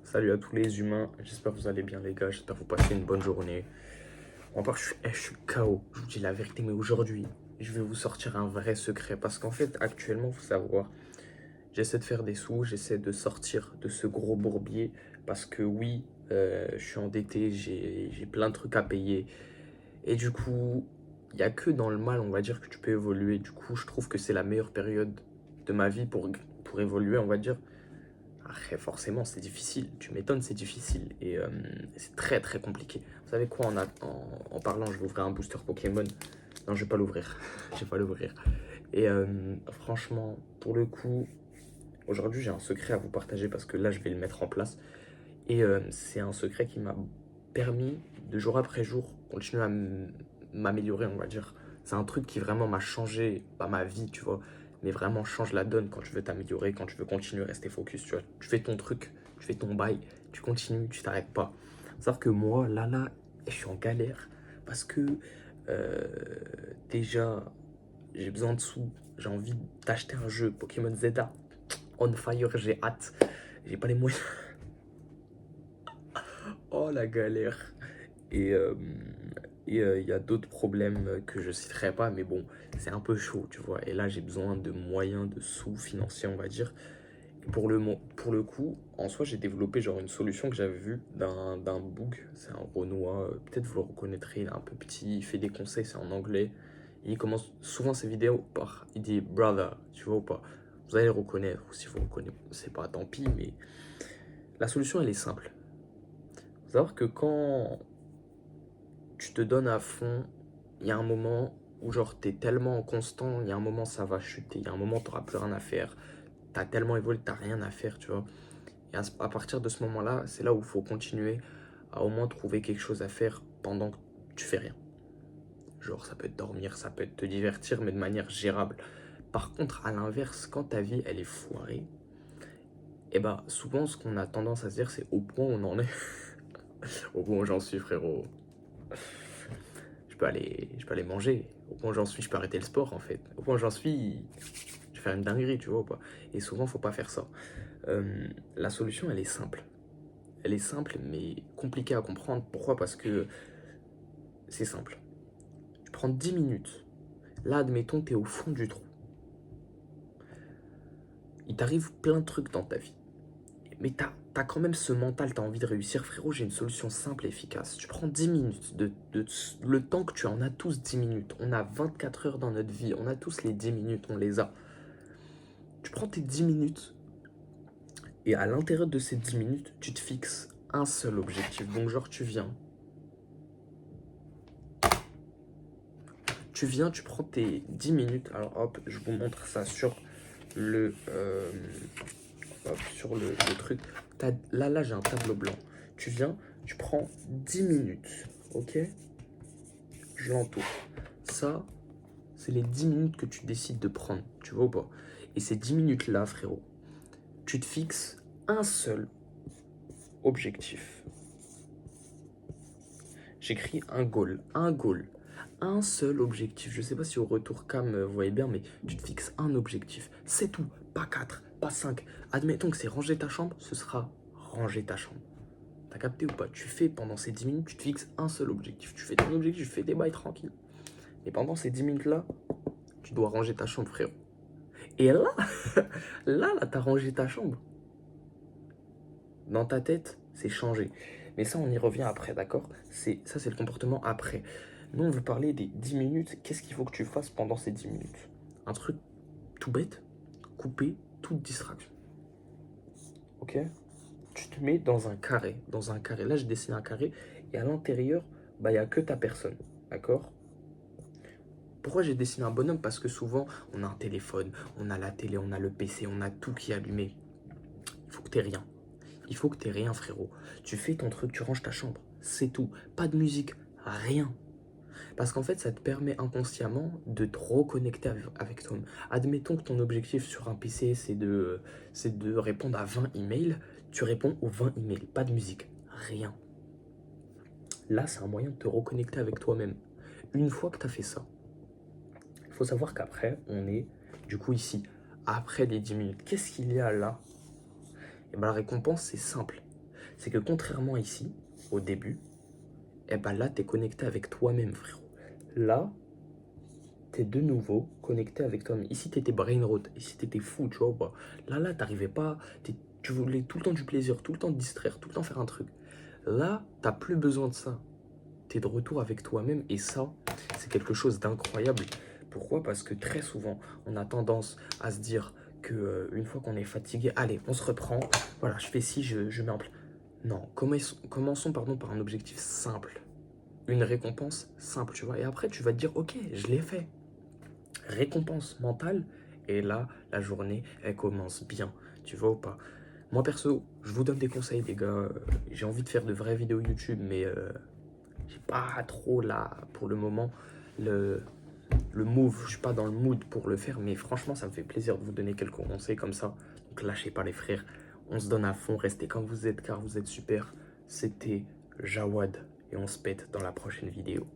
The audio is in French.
Salut à tous les humains, j'espère que vous allez bien les gars, j'espère que vous passez une bonne journée. En part, je suis KO, je vous dis la vérité, mais aujourd'hui, je vais vous sortir un vrai secret. Parce qu'en fait, actuellement, faut savoir, j'essaie de faire des sous, j'essaie de sortir de ce gros bourbier. Parce que oui, je suis endetté, j'ai plein de trucs à payer. Et du coup, il n'y a que dans le mal, on va dire, que tu peux évoluer. Du coup, je trouve que c'est la meilleure période de ma vie pour évoluer, on va dire. Après, forcément, c'est difficile. Tu m'étonnes, c'est difficile. Et c'est très très compliqué. Vous savez quoi, en parlant, je vais ouvrir un booster Pokémon. Non, je vais pas l'ouvrir. Je vais pas l'ouvrir. Et franchement, pour le coup, aujourd'hui, j'ai un secret à vous partager parce que là, je vais le mettre en place. Et c'est un secret qui m'a permis de jour après jour continuer à m'améliorer, on va dire. C'est un truc qui vraiment m'a changé, pas ma vie, tu vois, mais vraiment change la donne quand tu veux t'améliorer, quand tu veux continuer à rester focus, tu vois. Tu fais ton truc, tu fais ton bail, tu continues, tu t'arrêtes pas. Sauf que moi, là, je suis en galère parce que euh, déjà, j'ai besoin de sous, j'ai envie d'acheter un jeu Pokémon Zelda on fire, j'ai hâte, j'ai pas les moyens. Oh la galère. Et il y a d'autres problèmes que je citerai pas, mais bon, c'est un peu chaud, tu vois. Et là, j'ai besoin de moyens, de sous financiers, on va dire. Et pour le coup, en soi, j'ai développé genre une solution que j'avais vue d'un bug. C'est un Renoir, peut-être vous le reconnaîtrez, il est un peu petit, il fait des conseils, c'est en anglais. Et il commence souvent ses vidéos par, il dit brother, tu vois ou pas. Vous allez le reconnaître, ou si vous le reconnaissez pas, tant pis, mais la solution, elle est simple. Faut savoir que quand tu te donnes à fond, il y a un moment où genre t'es tellement constant, il y a un moment ça va chuter, il y a un moment t'auras plus rien à faire, t'as tellement évolué, t'as rien à faire, tu vois. Et à partir de ce moment-là, c'est là où il faut continuer à au moins trouver quelque chose à faire pendant que tu fais rien. Genre ça peut être dormir, ça peut être te divertir, mais de manière gérable. Par contre, à l'inverse, quand ta vie elle est foirée, et bah souvent ce qu'on a tendance à se dire c'est au point où on en est. Au point où j'en suis frérot. Je peux aller manger. Au point où j'en suis, je peux arrêter le sport en fait. Au point où j'en suis, je vais faire une dinguerie, tu vois ou pas. Et souvent, faut pas faire ça. La solution, elle est simple. Elle est simple, mais compliquée à comprendre. Pourquoi? Parce que c'est simple. Tu prends 10 minutes. Là, admettons, tu es au fond du trou. Il t'arrive plein de trucs dans ta vie. Mais t'as quand même ce mental, t'as envie de réussir. Frérot, j'ai une solution simple et efficace. Tu prends 10 minutes, le temps que tu en as tous 10 minutes. On a 24 heures dans notre vie, on a tous les 10 minutes, on les a. Tu prends tes 10 minutes et à l'intérieur de ces 10 minutes, tu te fixes un seul objectif. Donc genre tu prends tes 10 minutes. Alors hop, je vous montre ça sur le, euh, sur le truc. Là, j'ai un tableau blanc. Tu viens, tu prends 10 minutes, ok? Je l'entoure. Ça, c'est les 10 minutes que tu décides de prendre, tu vois ou pas? Et ces 10 minutes-là, frérot, tu te fixes un seul objectif. J'écris un goal, un seul objectif. Je sais pas si au retour cam, vous voyez bien, mais tu te fixes un objectif. C'est tout, pas 4, pas 5. Admettons que c'est ranger ta chambre, ce sera ranger ta chambre. T'as capté ou pas? Tu fais pendant ces 10 minutes, tu te fixes un seul objectif. Tu fais ton objectif, tu fais tes bails tranquille. Et pendant ces 10 minutes-là, tu dois ranger ta chambre, frérot. Et là, là, t'as rangé ta chambre. Dans ta tête, c'est changé. Mais ça, on y revient après, d'accord? Ça, c'est le comportement après. Nous, on veut parler des 10 minutes. Qu'est-ce qu'il faut que tu fasses pendant ces 10 minutes? Un truc tout bête, couper toute distraction. Ok? Tu te mets dans un carré. Dans un carré. Là, je dessine un carré. Et à l'intérieur, bah, il n'y a que ta personne. D'accord? Pourquoi j'ai dessiné un bonhomme? Parce que souvent, on a un téléphone, on a la télé, on a le PC, on a tout qui est allumé. Il faut que tu aies rien. Il faut que tu aies rien, frérot. Tu fais ton truc, tu ranges ta chambre. C'est tout. Pas de musique, rien. Parce qu'en fait, ça te permet inconsciemment de te reconnecter avec toi-même. Admettons que ton objectif sur un PC, c'est de répondre à 20 emails. Tu réponds aux 20 emails. Pas de musique, rien. Là, c'est un moyen de te reconnecter avec toi-même. Une fois que tu as fait ça, il faut savoir qu'après, on est du coup ici. Après les 10 minutes, qu'est-ce qu'il y a là? Et ben la récompense, c'est simple. C'est que contrairement à ici, au début, et ben là, tu es connecté avec toi-même, frérot. Là, tu es de nouveau connecté avec toi-même. Ici, tu étais brain rot. Ici, tu étais fou, tu vois. Bah, là, t'arrivais pas. Tu voulais tout le temps du plaisir, tout le temps te distraire, tout le temps faire un truc. Là, t'as plus besoin de ça. Tu es de retour avec toi-même et ça, c'est quelque chose d'incroyable. Pourquoi? Parce que très souvent, on a tendance à se dire que une fois qu'on est fatigué, allez, on se reprend. Voilà, je fais ci, je mets en place. Non, commençons pardon, par un objectif simple. Une récompense simple, tu vois. Et après, tu vas te dire, ok, je l'ai fait. Récompense mentale. Et là, la journée, elle commence bien. Tu vois ou pas? Moi, perso, je vous donne des conseils, les gars. J'ai envie de faire de vraies vidéos YouTube, mais j'ai pas trop là, pour le moment, le move. Je suis pas dans le mood pour le faire, mais franchement, ça me fait plaisir de vous donner quelques conseils comme ça. Donc lâchez pas les frères. On se donne à fond, restez comme vous êtes, car vous êtes super. C'était Jawad, et on se pète dans la prochaine vidéo.